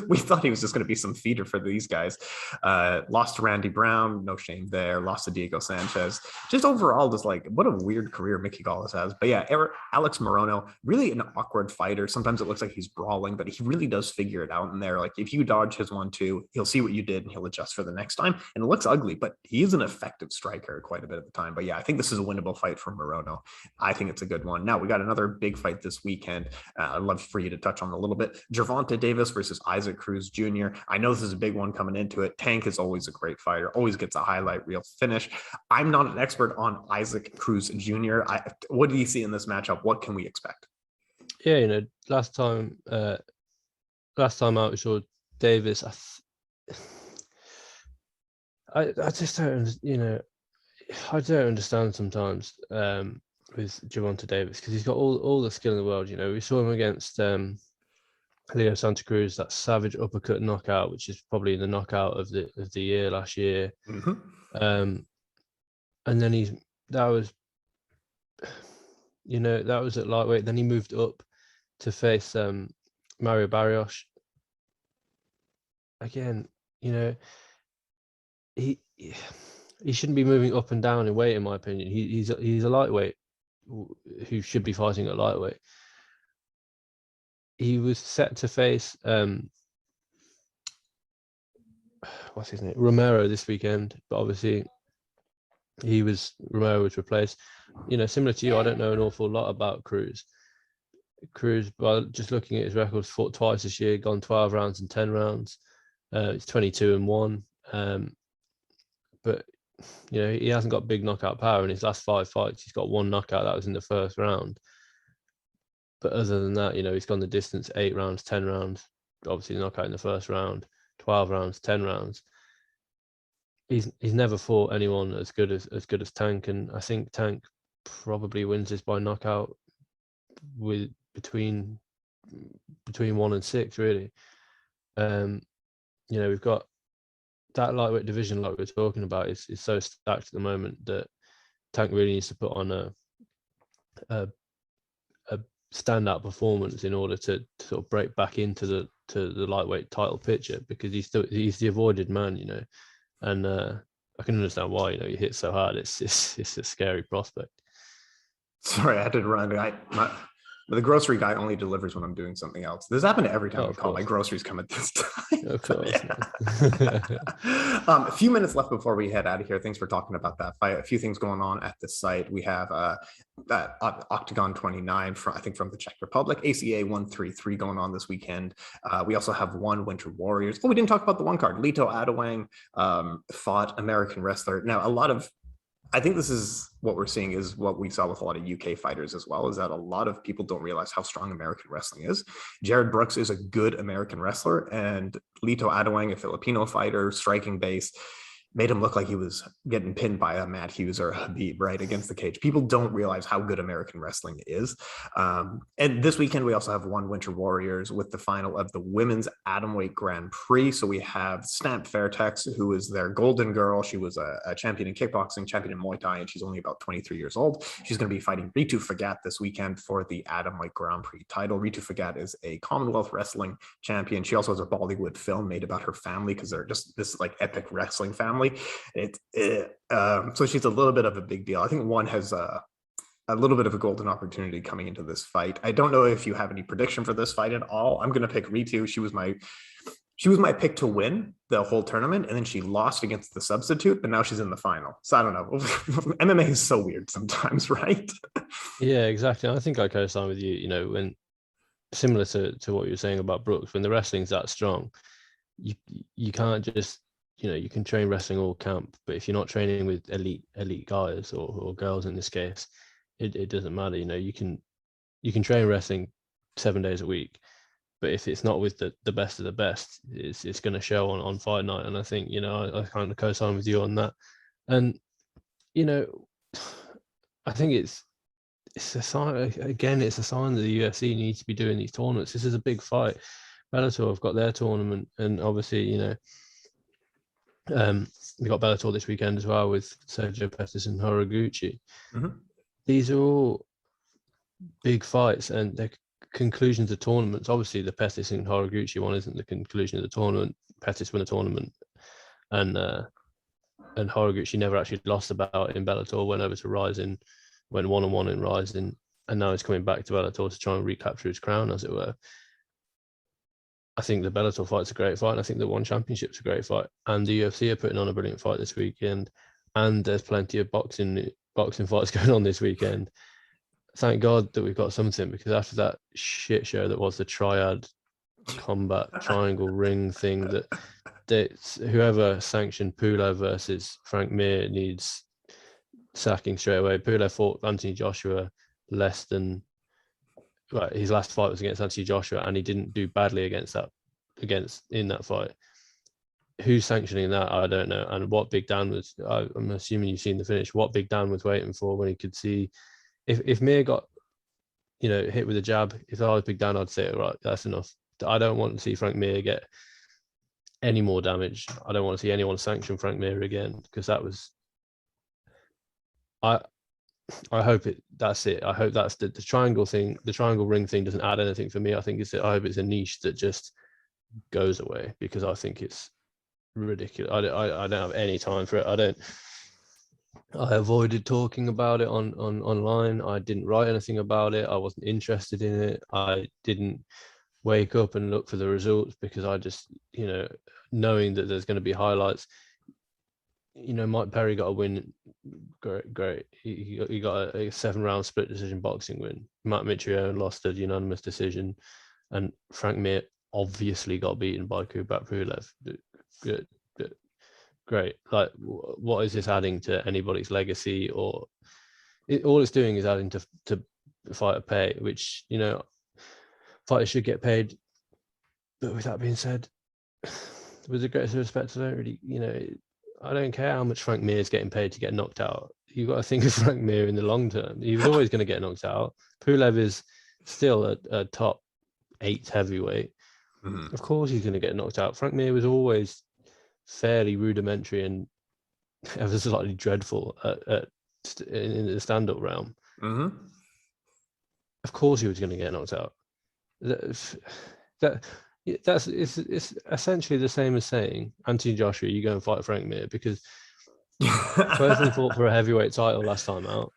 We thought he was just going to be some feeder for these guys. Lost to Randy Brown, no shame there. Lost to Diego Sanchez. Just overall, just what a weird career Mickey Gall has. But yeah, Alex Morono, really an awkward fighter. Sometimes it looks like he's brawling, but he really does figure it out in there. If you dodge his 1-2, he'll see what you did and he'll adjust for the next time. And it looks ugly, but he's an effective striker quite a bit of the time. But yeah, I think this is a winnable fight for Morono. I think it's a good one. Now we got another big fight this weekend. I'd love for you to touch on a little bit. Gervanta Davis versus Isaac Cruz Jr. I know this is a big one coming into it. Tank is always a great fighter, always gets a highlight reel finish. I'm not an expert on Isaac Cruz Jr. What do you see in this matchup? What can we expect? Yeah, last time out we saw Davis. I just don't, I don't understand sometimes. With Gervonta Davis, because he's got all the skill in the world. We saw him against Leo Santa Cruz, that savage uppercut knockout, which is probably the knockout of the year last year. Mm-hmm. And then that was at lightweight. Then he moved up to face Mario Barrios. Again, he shouldn't be moving up and down in weight, in my opinion. He's a lightweight who should be fighting at lightweight. he was set to face what's his name, Romero this weekend, but obviously Romero was replaced. Similar to you, I don't know an awful lot about Cruz, but just looking at his records, fought twice this year, gone 12 rounds and 10 rounds. It's 22-1. But he hasn't got big knockout power in his last 5 fights. He's got one knockout that was in the first round. But other than that, he's gone the distance, 8 rounds, 10 rounds. Obviously, the knockout in the first round, 12 rounds, 10 rounds. He's never fought anyone as good as Tank, and I think Tank probably wins this by knockout with between 1 and 6, really. We've got that lightweight division, like we're talking about, is so stacked at the moment that Tank really needs to put on a standout performance in order to sort of break back into the lightweight title picture, because he's the avoided man, and I can understand why. He hits so hard. It's a scary prospect. Sorry, I had to run. The grocery guy only delivers when I'm doing something else. This happened every time I call. My groceries come at this time. Of course. A few minutes left before we head out of here. Thanks for talking about that fight. A few things going on at the site. We have that Octagon 29 from the Czech Republic. ACA 133 going on this weekend. We also have one Winter Warriors. We didn't talk about the one card. Lito Adewang fought American wrestler. Now, I think this is what we're seeing is what we saw with a lot of UK fighters as well, is that a lot of people don't realize how strong American wrestling is. Jared Brooks is a good American wrestler, and Lito Adewang, a Filipino fighter, striking base, made him look like he was getting pinned by a Matt Hughes or a Habib, right, against the cage. People don't realize how good American wrestling is. And this weekend, we also have one Winter Warriors with the final of the Women's Atomweight Grand Prix. So we have Stamp Fairtex, who is their golden girl. She was a champion in kickboxing, champion in Muay Thai, and she's only about 23 years old. She's going to be fighting Ritu Fagat this weekend for the Atomweight Grand Prix title. Ritu Fagat is a Commonwealth Wrestling champion. She also has a Bollywood film made about her family, because they're just this like epic wrestling family. So she's a little bit of a big deal. I think one has a little bit of a golden opportunity coming into this fight. I don't know if you have any prediction for this fight at all. I'm going to pick Ritu. She was my pick to win the whole tournament, and then she lost against the substitute, but now she's in the final. So I don't know. MMA is so weird sometimes, right? Yeah, exactly. I think I co-sign with you. When similar to what you were saying about Brooks, when the wrestling's that strong, you can't just, you can train wrestling all camp, but if you're not training with elite guys or girls in this case, it doesn't matter. You can train wrestling 7 days a week, but if it's not with the best of the best, it's going to show on fight night. And I think, I kind of co-sign with you on that. And, I think it's a sign, again, it's a sign that the UFC needs to be doing these tournaments. This is a big fight. Bellator have got their tournament, and obviously, we got Bellator this weekend as well with Sergio Pettis and Horiguchi. Mm-hmm. These are all big fights, and they're conclusions of tournaments. Obviously, the Pettis and Horiguchi one isn't the conclusion of the tournament. Pettis won the tournament, and Horiguchi never actually lost a bout in Bellator. Went over to Rising, went 1-1 in Rising, and now he's coming back to Bellator to try and recapture his crown, as it were. I think the Bellator fight's a great fight, and I think the One Championship's a great fight. And the UFC are putting on a brilliant fight this weekend, and there's plenty of boxing fights going on this weekend. Thank God that we've got something, because after that shit show that was the triad combat triangle ring thing, that whoever sanctioned Pula versus Frank Mir needs sacking straight away. Pula fought Anthony Joshua less than... Right, his last fight was against Anthony Joshua, and he didn't do badly in that fight. Who's sanctioning that? I don't know. And what Big Dan was, I'm assuming you've seen the finish, what Big Dan was waiting for when he could see, if Mir got, hit with a jab, if I was Big Dan, I'd say, right, that's enough. I don't want to see Frank Mir get any more damage. I don't want to see anyone sanction Frank Mir again, because that was, I hope that's it. I hope that's the triangle thing. The triangle ring thing doesn't add anything for me. I think I hope it's a niche that just goes away, because I think it's ridiculous. I don't have any time for it. I avoided talking about it online. I didn't write anything about it. I wasn't interested in it. I didn't wake up and look for the results, because I just, knowing that there's going to be highlights. Mike Perry got a win. Great. He got a 7-round split decision boxing win. Matt Mitrione lost a unanimous decision, and Frank Mir obviously got beaten by Kubrat Pulev. Good. Great. Like, what is this adding to anybody's legacy? Or all it's doing is adding to fighter pay, which, fighters should get paid. But with that being said, with the greatest respect, I don't really, I don't care how much Frank Mir is getting paid to get knocked out. You've got to think of Frank Mir in the long term. He was always going to get knocked out. Pulev is still a top 8 heavyweight. Mm-hmm. Of course he's going to get knocked out. Frank Mir was always fairly rudimentary and ever slightly dreadful in the stand-up realm. Mm-hmm. Of course he was going to get knocked out. It's essentially the same as saying, Anthony Joshua, you go and fight Frank Mir, because both of them fought for a heavyweight title last time out.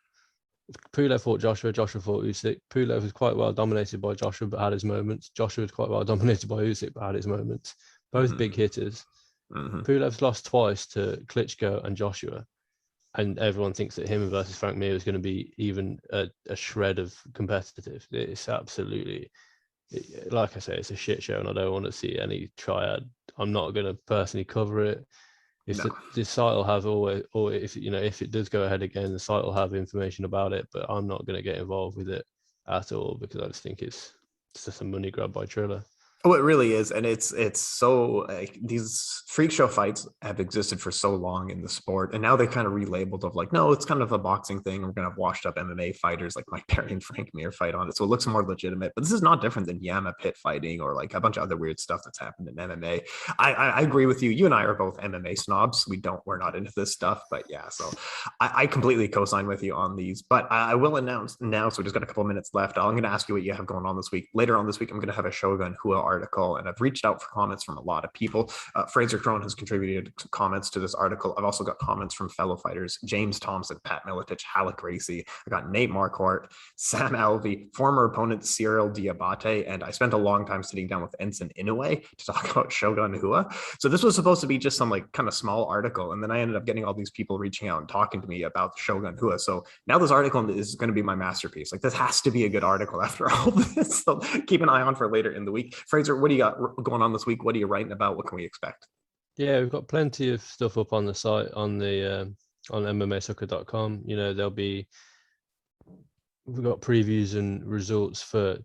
Pulev fought Joshua fought Usyk. Pulev was quite well dominated by Joshua, but had his moments. Joshua was quite well dominated by Usyk, but had his moments. Both big hitters. Mm-hmm. Pulev's lost twice to Klitschko and Joshua, and everyone thinks that him versus Frank Mir is going to be even a shred of competitive. It's absolutely, like I say, it's a shit show, and I don't want to see any triad. I'm not going to personally cover it. The site will have always, or if it does go ahead again, the site will have information about it, but I'm not going to get involved with it at all, because I just think it's just a money grab by Triller. Oh, it really is. And it's so like, these freak show fights have existed for so long in the sport. And now they kind of relabeled of like, no, it's kind of a boxing thing. We're going to have washed up MMA fighters like Mike Perry and Frank Mir fight on it. So it looks more legitimate. But this is not different than Yama pit fighting or like a bunch of other weird stuff that's happened in MMA. I agree with you. You and I are both MMA snobs. We're not into this stuff. But yeah, so I completely co-sign with you on these. But I will announce now, so we just got a couple of minutes left. I'm going to ask you what you have going on this week. Later on this week, I'm going to have a Shogun Hua article, and I've reached out for comments from a lot of people. Frazer Krohn has contributed comments to this article. I've also got comments from fellow fighters: James Thompson, Pat Miletich, Halleck Gracie. I got Nate Marquardt, Sam Alvey, former opponent Cyril Diabate, and I spent a long time sitting down with Ensign Inoue to talk about Shogun Hua. So this was supposed to be just some like kind of small article, and then I ended up getting all these people reaching out and talking to me about Shogun Hua. So now this article is going to be my masterpiece. Like, this has to be a good article after all this. So keep an eye on for later in the week. Frazer, what do you got going on this week? What are you writing about? What can we expect? Yeah, we've got plenty of stuff up on the site on the on MMAsucka.com. We've got previews and results for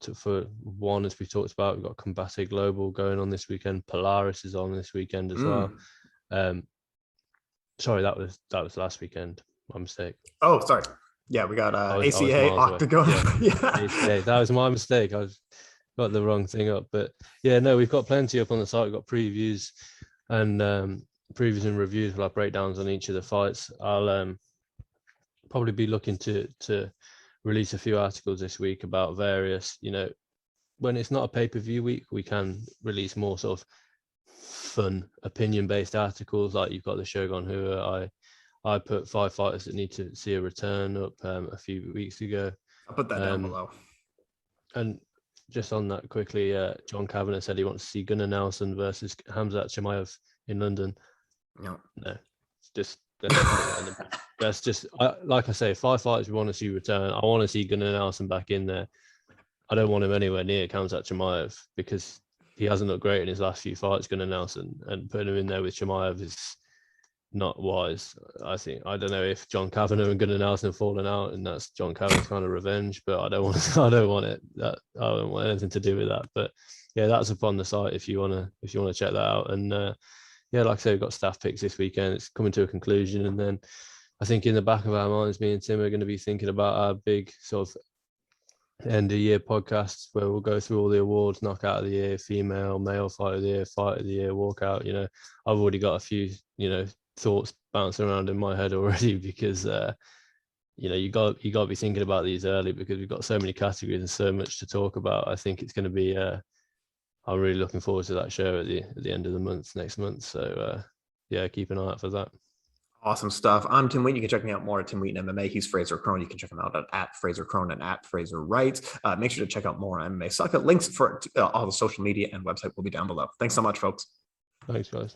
one, as we talked about. We've got Combate Global going on this weekend. Polaris is on this weekend as well. Sorry, that was last weekend. My mistake. Oh, sorry. Yeah, we got ACA, Octagon. Yeah. ACA. That was my mistake. I got the wrong thing up. But yeah, no, we've got plenty up on the site. We've got previews and reviews. We'll have breakdowns on each of the fights. I'll probably be looking to release a few articles this week about various, when it's not a pay-per-view week, we can release more sort of fun opinion-based articles. Like, you've got the Shogun Hua. I put 5 fighters that need to see a return up a few weeks ago. I'll put that down below. And just on that quickly, John Kavanagh said he wants to see Gunnar Nelson versus Khamzat Chimaev in London. No, that's just like I say, 5 fighters we want to see return. I want to see Gunnar Nelson back in there. I don't want him anywhere near Khamzat Chimaev, because he hasn't looked great in his last few fights, Gunnar Nelson, and putting him in there with Chimaev is not wise. I don't know if John Kavanagh and Gunnar Nelson have fallen out, and that's John Kavanagh's kind of revenge. But I don't want it. I don't want anything to do with that. But yeah, that's up on the site if you wanna check that out. And yeah, like I say, we've got staff picks this weekend. It's coming to a conclusion, and then I think in the back of our minds, me and Tim are going to be thinking about our big sort of end of year podcast where we'll go through all the awards: knockout of the year, female, male fight of the year, walkout. I've already got a few thoughts bouncing around in my head already, because you got to be thinking about these early, because we've got so many categories and so much to talk about. I think it's going to be I'm really looking forward to that show at the end of the month next month. So yeah, keep an eye out for that. Awesome stuff. I'm Tim Wheaton. You can check me out more at Tim Wheaton MMA. He's Frazer Krohn. You can check him out at Frazer Krohn and at Frazer Wright. Make sure to check out more on MMA Sucka. Links for all the social media and website will be down below. Thanks so much, folks. Thanks, guys.